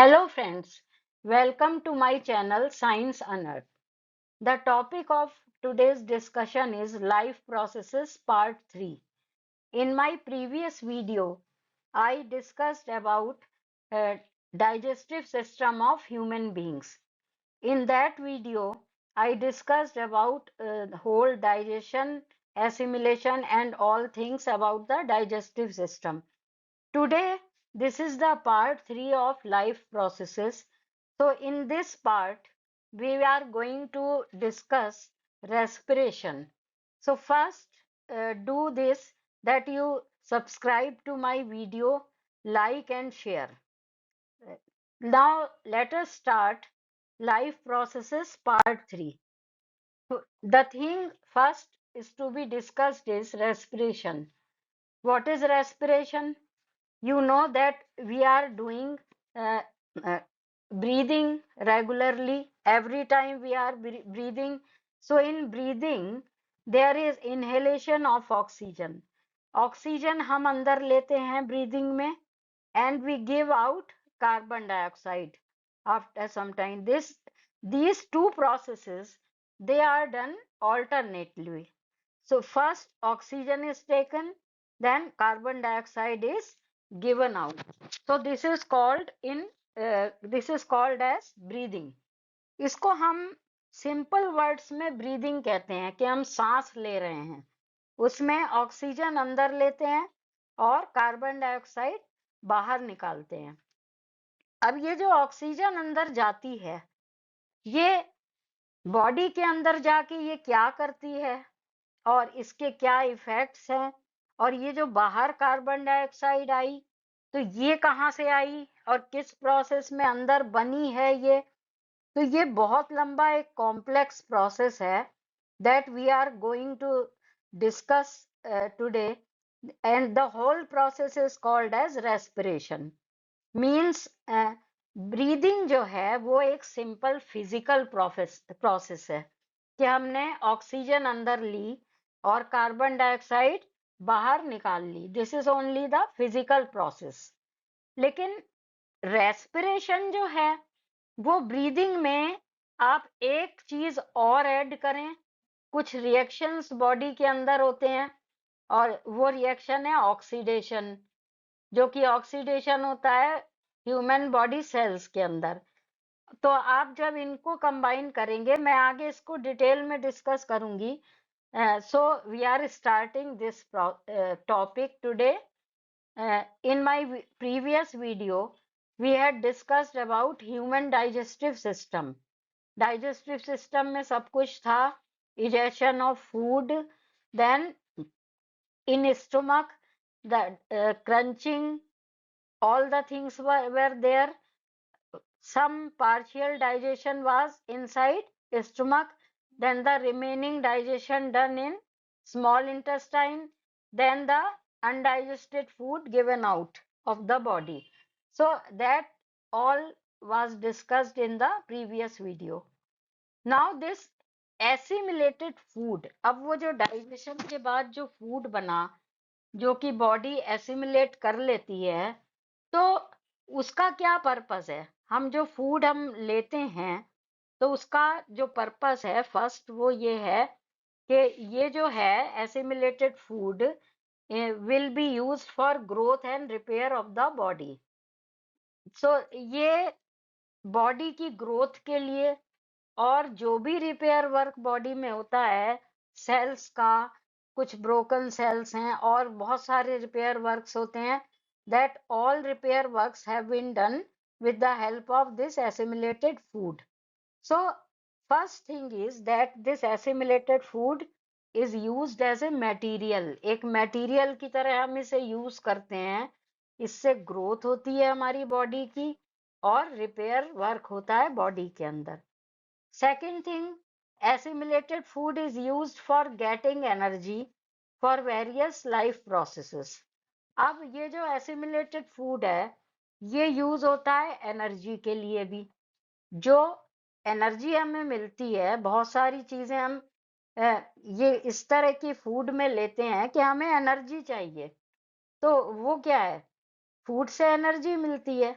Hello friends, welcome to my channel Science Unearthed. The topic of today's discussion is life processes part 3. In my previous video, I discussed about uh, digestive system of human beings. In that video, I discussed about the whole digestion, assimilation and all things about the digestive system. Today, this is the part 3 of life processes. So in this part, we are going to discuss respiration. So first, do this, that you subscribe to my video, like and share. Now let us start life processes part 3. So the thing first is to be discussed is respiration. What is respiration? You know that we are doing uh, uh, breathing regularly. Every time we are breathing, so in breathing there is inhalation of oxygen. Oxygen हम अंदर लेते हैं breathing में, and we give out carbon dioxide after some time. These two processes, they are done alternately. So first oxygen is taken, then carbon dioxide is given out. So this is called as breathing. इसको हम simple words में breathing कहते हैं कि हम सांस ले रहे हैं, उसमें ऑक्सीजन अंदर लेते हैं और कार्बन डाइऑक्साइड बाहर निकालते हैं। अब ये जो ऑक्सीजन अंदर जाती है, ये बॉडी के अंदर जाके ये क्या करती है और इसके क्या इफेक्ट्स हैं, और ये जो बाहर कार्बन डाइऑक्साइड आई, तो ये कहाँ से आई और किस प्रोसेस में अंदर बनी है ये, तो ये बहुत लंबा एक कॉम्प्लेक्स प्रोसेस है that we are going to discuss today, and the whole process is called as respiration. Means breathing जो है वो एक सिंपल फिजिकल प्रोसेस है कि हमने ऑक्सीजन अंदर ली और कार्बन डाइऑक्साइड बाहर निकाल ली. This is only the physical process. लेकिन रेस्पिरेशन जो है वो ब्रीदिंग में आप एक चीज और ऐड करें. कुछ रिएक्शंस बॉडी के अंदर होते हैं और वो रिएक्शन है ऑक्सीडेशन, जो कि ऑक्सीडेशन होता है ह्यूमन बॉडी सेल्स के अंदर. तो आप जब इनको कंबाइन करेंगे, मैं आगे इसको डिटेल में डिस्कस करूंगी. So we are starting this topic today. In my previous video, we had discussed about human digestive system. Digestive system में सब कुछ था. Digestion of food, then in stomach, the crunching, all the things were there. Some partial digestion was inside stomach, then the remaining digestion done in small intestine, then the undigested food given out of the body. So that all was discussed in the previous video. Now this assimilated food, अब वो जो digestion के बाद जो food बना, जो कि body assimilate कर लेती है, तो उसका क्या पर्पस है. हम जो फूड हम लेते हैं, तो उसका जो पर्पस है फर्स्ट वो ये है कि ये जो है assimilated food will be used for growth and repair of the body. So ये बॉडी की ग्रोथ के लिए और जो भी रिपेयर वर्क बॉडी में होता है, सेल्स का, कुछ ब्रोकन सेल्स हैं और बहुत सारे रिपेयर वर्क्स होते हैं, that all repair works have been done with the help of this assimilated food. So first thing is that this assimilated food is used as a material. एक material की तरह हम इसे यूज करते हैं. इससे ग्रोथ होती है हमारी बॉडी की और रिपेयर वर्क होता है बॉडी के अंदर. Second thing, assimilated food is used for getting energy for various life processes. अब ये जो assimilated food है, ये यूज होता है एनर्जी के लिए भी. जो एनर्जी हमें मिलती है, बहुत सारी चीजें हम ये इस तरह की फूड में लेते हैं कि हमें एनर्जी चाहिए, तो वो क्या है, फूड से एनर्जी मिलती है.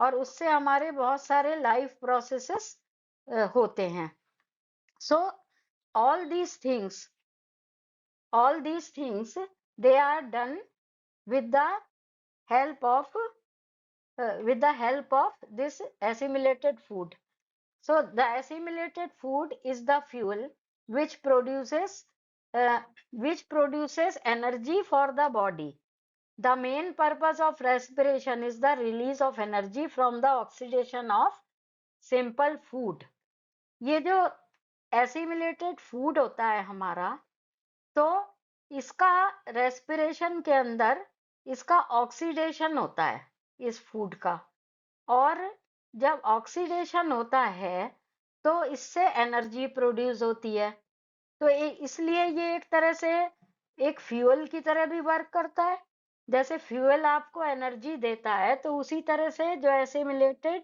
और उससे हमारे बहुत सारे लाइफ प्रोसेसेस होते हैं. So all these things, all these things, they are done with the help of this assimilated food. So the assimilated food is the fuel which produces uh, energy for the body. The main purpose of respiration is the release of energy from the oxidation of simple food. ये जो assimilated food होता है हमारा, तो इसका respiration के अंदर इसका ऑक्सीडेशन होता है इस फूड का, और जब ऑक्सीडेशन होता है तो इससे एनर्जी प्रोड्यूस होती है. तो इसलिए ये एक तरह से एक फ्यूल की तरह भी वर्क करता है. जैसे फ्यूल आपको एनर्जी देता है, तो उसी तरह से जो एसिमिलेटेड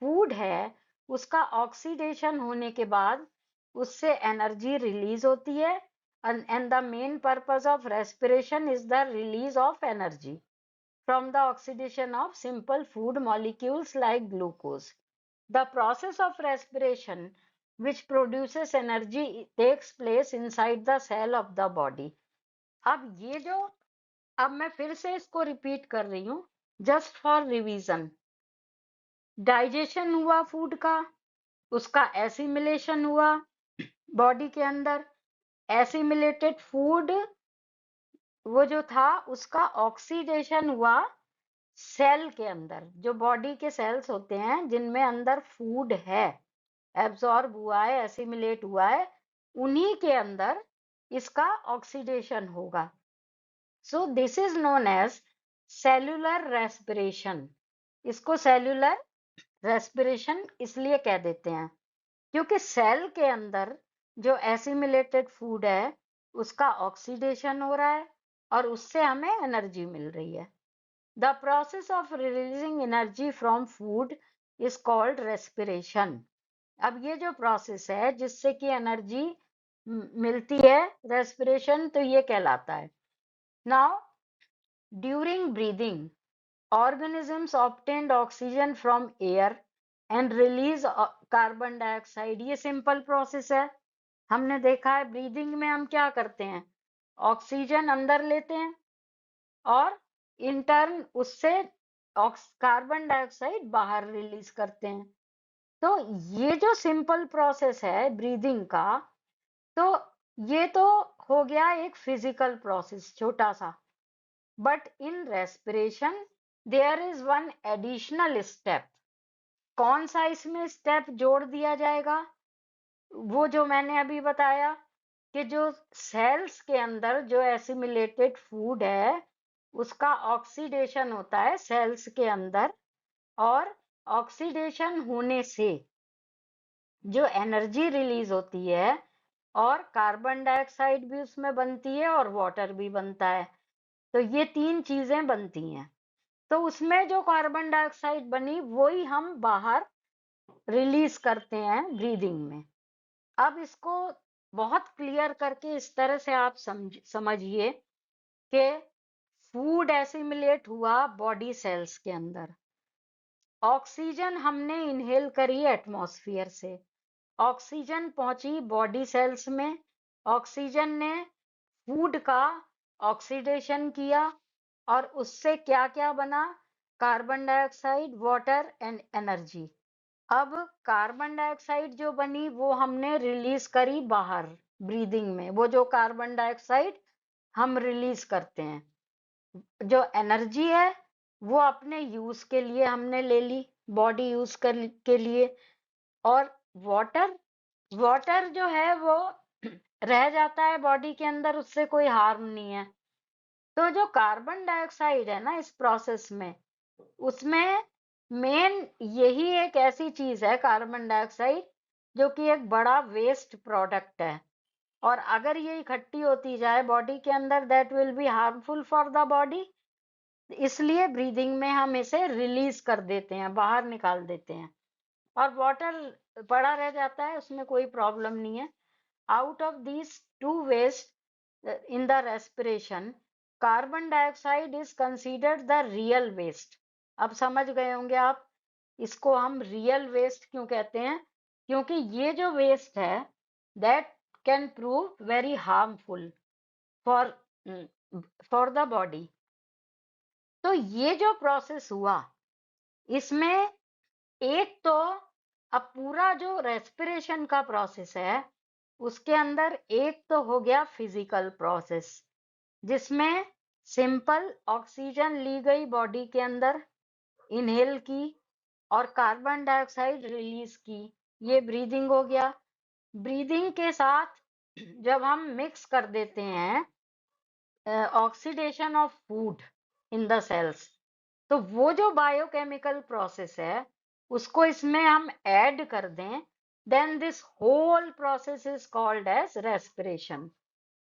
फूड है उसका ऑक्सीडेशन होने के बाद उससे एनर्जी रिलीज होती है. And the main purpose of respiration is the release of energy from the oxidation of simple food molecules like glucose. The process of respiration which produces energy takes place inside the cell of the body. अब मैं फिर से इसको repeat कर रही हूँ just for revision. Digestion हुआ food का, उसका एसिमिलेशन हुआ बॉडी के अंदर. एसिमिलेटेड फूड वो जो था उसका ऑक्सीडेशन हुआ सेल के अंदर. जो बॉडी के सेल्स होते हैं जिनमें अंदर फूड है, एब्जॉर्ब हुआ है, एसिमिलेट हुआ है, उन्हीं के अंदर इसका ऑक्सीडेशन होगा. So this is known as cellular respiration. इसको सेल्यूलर रेस्पिरेशन इसलिए कह देते हैं क्योंकि सेल के अंदर जो एसिमिलेटेड फूड है उसका ऑक्सीडेशन हो रहा है और उससे हमें एनर्जी मिल रही है. The process of releasing energy from food is called respiration. अब ये जो प्रोसेस है जिससे कि एनर्जी मिलती है, रेस्पिरेशन, तो ये कहलाता है. Now during breathing organisms obtained oxygen from air and release carbon dioxide. ये सिंपल प्रोसेस है. हमने देखा है ब्रीदिंग में हम क्या करते हैं, ऑक्सीजन अंदर लेते हैं और इंटर्न उससे कार्बन डाइऑक्साइड बाहर रिलीज करते हैं. तो ये जो सिंपल प्रोसेस है ब्रीदिंग का, तो ये तो हो गया एक फिजिकल प्रोसेस छोटा सा. But in respiration there is one additional step. कौन सा इसमें स्टेप जोड़ दिया जाएगा? वो जो मैंने अभी बताया कि जो सेल्स के अंदर जो एसिमिलेटेड फूड है उसका ऑक्सीडेशन होता है सेल्स के अंदर, और ऑक्सीडेशन होने से जो एनर्जी रिलीज होती है और कार्बन डाइऑक्साइड भी उसमें बनती है और वाटर भी बनता है. तो ये तीन चीजें बनती हैं. तो उसमें जो कार्बन डाइऑक्साइड बनी वही हम बाहर रिलीज करते हैं ब्रीदिंग में. अब इसको बहुत क्लियर करके इस तरह से आप समझिए कि फूड एसिमिलेट हुआ बॉडी सेल्स के अंदर, ऑक्सीजन हमने इनहेल करी एटमॉस्फेयर से, ऑक्सीजन पहुंची बॉडी सेल्स में, ऑक्सीजन ने फूड का ऑक्सीडेशन किया और उससे क्या क्या बना, carbon dioxide, water and energy. अब कार्बन डाइऑक्साइड जो बनी वो हमने रिलीज करी बाहर ब्रीदिंग में. वो जो कार्बन डाइऑक्साइड हम रिलीज करते हैं, जो एनर्जी है वो अपने यूज के लिए हमने ले ली, बॉडी यूज के लिए. और वाटर जो है वो रह जाता है बॉडी के अंदर, उससे कोई हार्म नहीं है. तो जो कार्बन डाइऑक्साइड है ना इस प्रोसेस में, उसमें मेन यही एक ऐसी चीज है कार्बन डाइऑक्साइड जो कि एक बड़ा वेस्ट प्रोडक्ट है, और अगर ये इकट्ठी होती जाए बॉडी के अंदर that will be harmful for the body. इसलिए ब्रीदिंग में हम इसे रिलीज कर देते हैं, बाहर निकाल देते हैं, और वाटर पड़ा रह जाता है, उसमें कोई प्रॉब्लम नहीं है. Out of these two waste in the respiration, carbon dioxide is considered the real waste. अब समझ गए होंगे आप इसको हम रियल वेस्ट क्यों कहते हैं? क्योंकि ये जो वेस्ट है that can prove very harmful for for the body. तो ये जो प्रोसेस हुआ इसमें एक तो अब पूरा जो रेस्पिरेशन का प्रोसेस है उसके अंदर एक तो हो गया फिजिकल प्रोसेस जिसमें सिंपल ऑक्सीजन ली गई बॉडी के अंदर, इनहेल की और कार्बन डाइऑक्साइड रिलीज की, ये ब्रीदिंग हो गया। ब्रीदिंग के साथ जब हम मिक्स कर देते हैं oxidation of food in the cells, तो वो जो बायोकेमिकल प्रोसेस है उसको इसमें हम ऐड कर दें, then this whole process is called as respiration.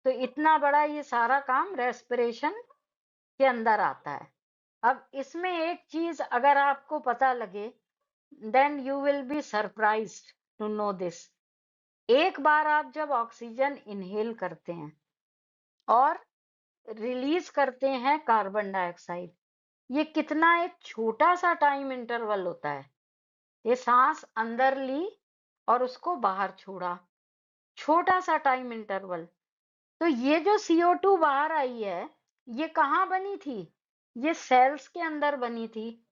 तो इतना बड़ा ये सारा काम रेस्पिरेशन के अंदर आता है। अब इसमें एक चीज अगर आपको पता लगे then you will be surprised to know this. एक बार आप जब ऑक्सीजन इनहेल करते हैं और रिलीज करते हैं कार्बन डाइऑक्साइड, ये कितना एक छोटा सा टाइम इंटरवल होता है। ये सांस अंदर ली और उसको बाहर छोड़ा, छोटा सा टाइम इंटरवल। तो ये जो CO2 बाहर आई है ये कहाँ बनी थी? ये सेल्स के अंदर बनी थी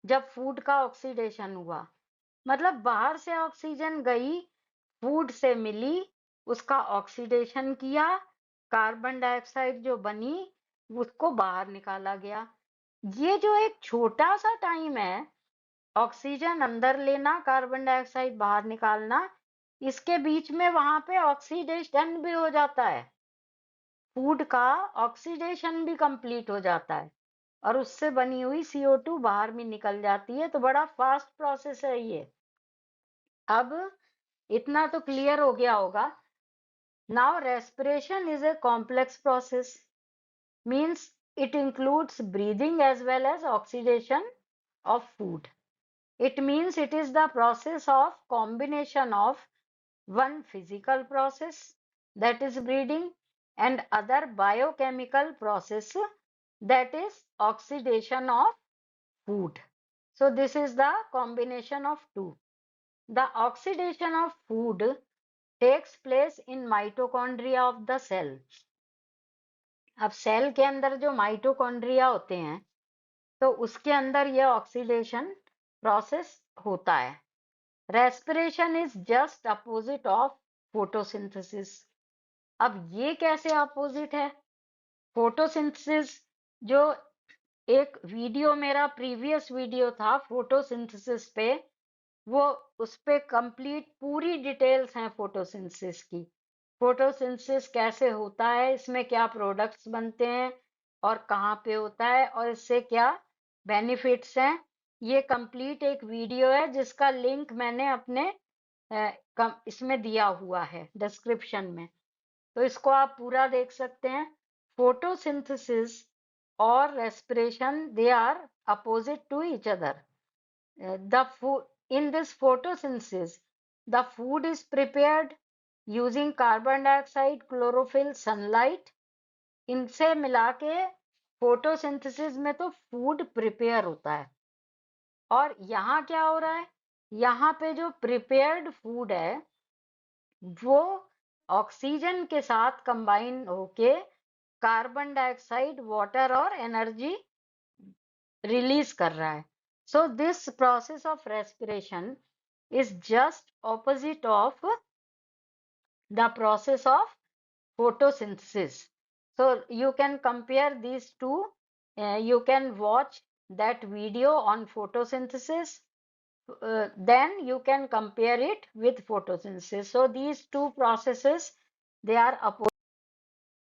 जब फूड का ऑक्सीडेशन हुआ। मतलब बाहर से ऑक्सीजन गई, फूड से मिली, उसका ऑक्सीडेशन किया, कार्बन डाइऑक्साइड जो बनी उसको बाहर निकाला गया। ये जो एक छोटा सा टाइम है, ऑक्सीजन अंदर लेना, कार्बन डाइऑक्साइड बाहर निकालना, इसके बीच में वहां पे ऑक्सीडेशन भी हो जाता है, फूड का ऑक्सीडेशन भी कंप्लीट हो जाता है और उससे बनी हुई CO2 बाहर भी निकल जाती है। तो बड़ा फास्ट प्रोसेस है ये। अब इतना तो क्लियर हो गया होगा। Now respiration is a complex process, means it includes breathing as well as oxidation of food. It means it is the process of combination of one physical process, that is breathing, and other biochemical process, that is oxidation of food. So this is the combination of two. The oxidation of food takes place in mitochondria of the cell. अब cell के अंदर जो mitochondria होते हैं तो उसके अंदर यह ऑक्सीडेशन प्रोसेस होता है। Respiration is just opposite of photosynthesis. अब ये कैसे अपोजिट है? फोटोसिंथेसिस जो एक वीडियो मेरा प्रीवियस वीडियो था फोटोसिंथेसिस पे, वो उस पे कंप्लीट पूरी डिटेल्स हैं फोटोसिंथेसिस की। फोटोसिंथेसिस कैसे होता है, इसमें क्या प्रोडक्ट्स बनते हैं और कहाँ पे होता है और इससे क्या बेनिफिट्स हैं, ये कंप्लीट एक वीडियो है जिसका लिंक मैंने अपने इसमें दिया हुआ है डिस्क्रिप्शन में, तो इसको आप पूरा देख सकते हैं। फोटोसिंथेसिस और respiration they are opposite to each other. the food in this photosynthesis, the food is prepared using carbon dioxide, chlorophyll, sunlight। इनसे मिला के फोटोसिंथेसिस में तो फूड प्रिपेयर होता है। और यहाँ क्या हो रहा है? यहाँ पे जो प्रिपेयर्ड फूड है वो ऑक्सीजन के साथ कंबाइन होके कार्बन डाइऑक्साइड, वाटर और एनर्जी रिलीज कर रहा है। So this process of respiration is just opposite of the process of photosynthesis. So you can compare these two. You can watch that video on photosynthesis. Then you can compare it with photosynthesis. So these two processes, they are opposite.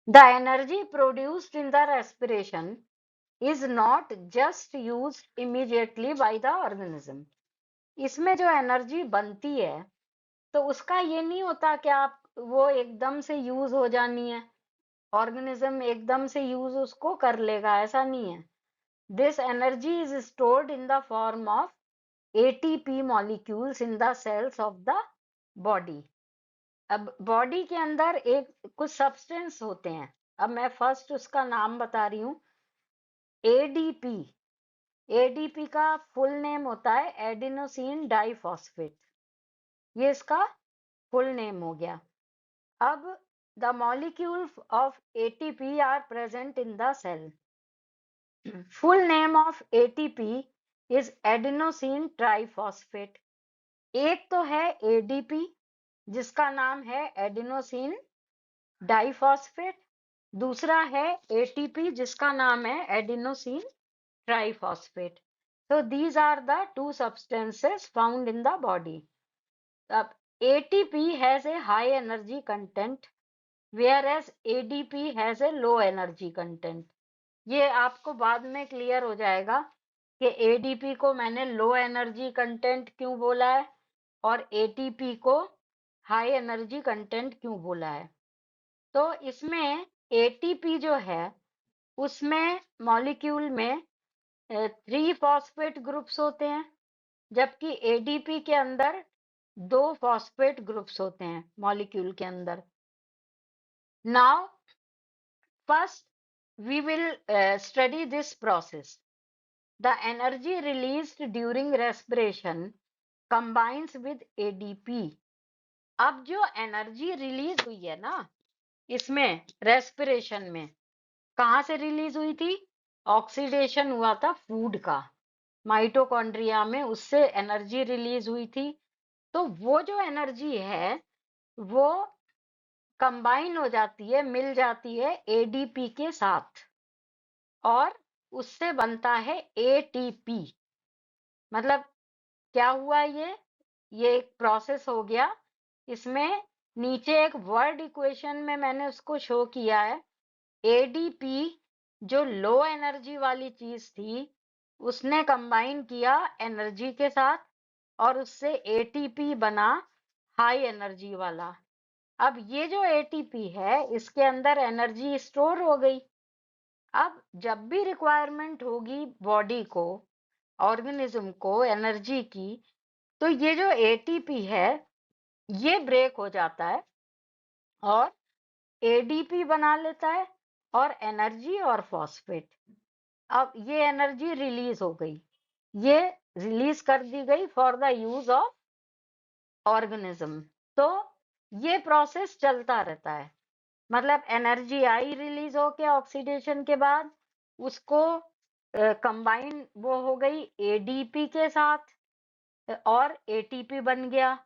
The energy produced in the respiration is not just used immediately by the organism. इसमें जो energy बनती है तो उसका ये नहीं होता कि आप वो एकदम से यूज हो जानी है, ऑर्गेनिज्म एकदम से यूज उसको कर लेगा, ऐसा नहीं है। This energy is stored in the form of ATP molecules in the cells of the body. अब बॉडी के अंदर एक कुछ सब्सटेंस होते हैं, अब मैं फर्स्ट उसका नाम बता रही हूँ, ADP। एडीपी का फुल नेम होता है एडिनोसिन डाइफॉस्फेट, ये इसका फुल नेम हो गया। अब the molecules of ATP are present in the cell. Full name of ATP is adenosine triphosphate. एक तो है एडीपी जिसका नाम है एडिनोसिन डाइफॉस्फेट, दूसरा है एटीपी जिसका नाम है adenosine triphosphate. So these are the two substances found in the body. अब ATP has a high energy content whereas ADP has a low energy content. ये आपको बाद में क्लियर हो जाएगा कि ADP को मैंने लो एनर्जी कंटेंट क्यों बोला है और ATP को हाई एनर्जी कंटेंट क्यों बोला है। तो इसमें ATP जो है उसमें मॉलिक्यूल में 3 फॉस्फेट ग्रुप्स होते हैं, जबकि एडीपी के अंदर 2 फॉस्फेट ग्रुप्स होते हैं मॉलिक्यूल के अंदर। Now first we will study this process. The energy released during respiration combines with ADP. अब जो एनर्जी रिलीज हुई है ना इसमें रेस्पिरेशन में, कहाँ से रिलीज हुई थी? ऑक्सीडेशन हुआ था फूड का माइटोकॉन्ड्रिया में, उससे एनर्जी रिलीज हुई थी। तो वो जो एनर्जी है वो कंबाइन हो जाती है, मिल जाती है एडीपी के साथ और उससे बनता है एटीपी। मतलब क्या हुआ ये एक प्रोसेस हो गया। इसमें नीचे एक वर्ड इक्वेशन में मैंने उसको शो किया है। एडीपी जो लो एनर्जी वाली चीज थी उसने कंबाइन किया एनर्जी के साथ और उससे एटीपी बना हाई एनर्जी वाला। अब ये जो एटीपी है इसके अंदर एनर्जी स्टोर हो गई। अब जब भी रिक्वायरमेंट होगी बॉडी को, ऑर्गेनिज्म को एनर्जी की, तो ये जो एटीपी है ये ब्रेक हो जाता है और एडीपी बना लेता है और एनर्जी और फॉस्फेट। अब ये एनर्जी रिलीज हो गई, ये रिलीज कर दी गई for the use of organism. तो ये प्रोसेस चलता रहता है। मतलब एनर्जी आई रिलीज होके ऑक्सीडेशन के बाद, उसको कंबाइन वो हो गई एडीपी के साथ और एटीपी बन गया।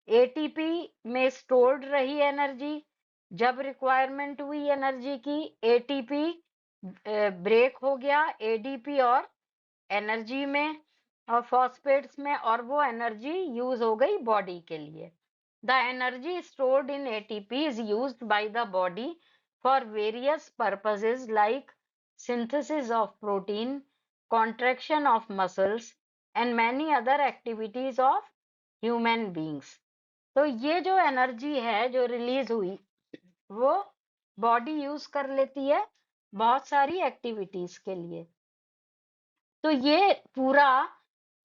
एटीपी में स्टोर्ड रही एनर्जी, जब रिक्वायरमेंट हुई एनर्जी की एटीपी ब्रेक हो गया एडीपी और एनर्जी में और फॉस्फेट्स में, और वो एनर्जी यूज हो गई बॉडी के लिए। The energy stored in ATP is used by the body for various purposes like synthesis of protein, contraction of muscles and many other activities of human beings. तो ये जो एनर्जी है जो release हुई वो बॉडी यूज कर लेती है बहुत सारी एक्टिविटीज के लिए। तो ये पूरा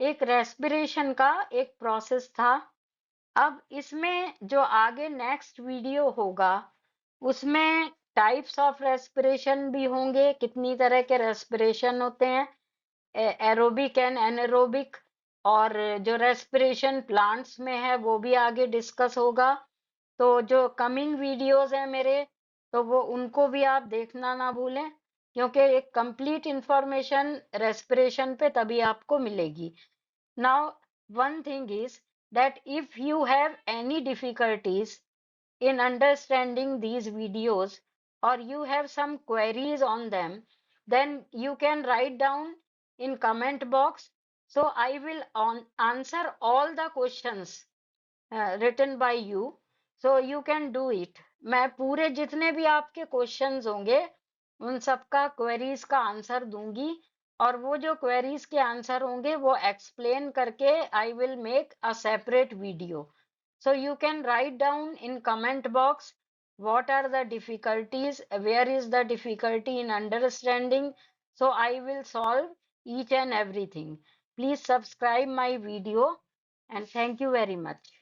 एक रेस्पिरेशन का एक प्रोसेस था। अब इसमें जो आगे नेक्स्ट वीडियो होगा उसमें टाइप्स ऑफ रेस्पिरेशन भी होंगे, कितनी तरह के रेस्पिरेशन होते हैं, एरोबिक एंड एनारोबिक, और जो रेस्पिरेशन प्लांट्स में है वो भी आगे डिस्कस होगा। तो जो कमिंग वीडियोस हैं मेरे, तो वो उनको भी आप देखना ना भूलें, क्योंकि एक कंप्लीट इंफॉर्मेशन रेस्पिरेशन पे तभी आपको मिलेगी। Now one thing is that if you have any difficulties in understanding these videos or you have some queries on them, then you can write down in comment box, so I will answer all the questions written by you, so you can do it. मैं पूरे जितने भी आपके questions होंगे उन सबका queries का answer दूंगी, और वो जो क्वेरीज के आंसर होंगे वो एक्सप्लेन करके I will make a separate video. So you can write down in comment box what are the difficulties, where is the difficulty in understanding, so I will solve each and everything. Please subscribe my video and thank you very much.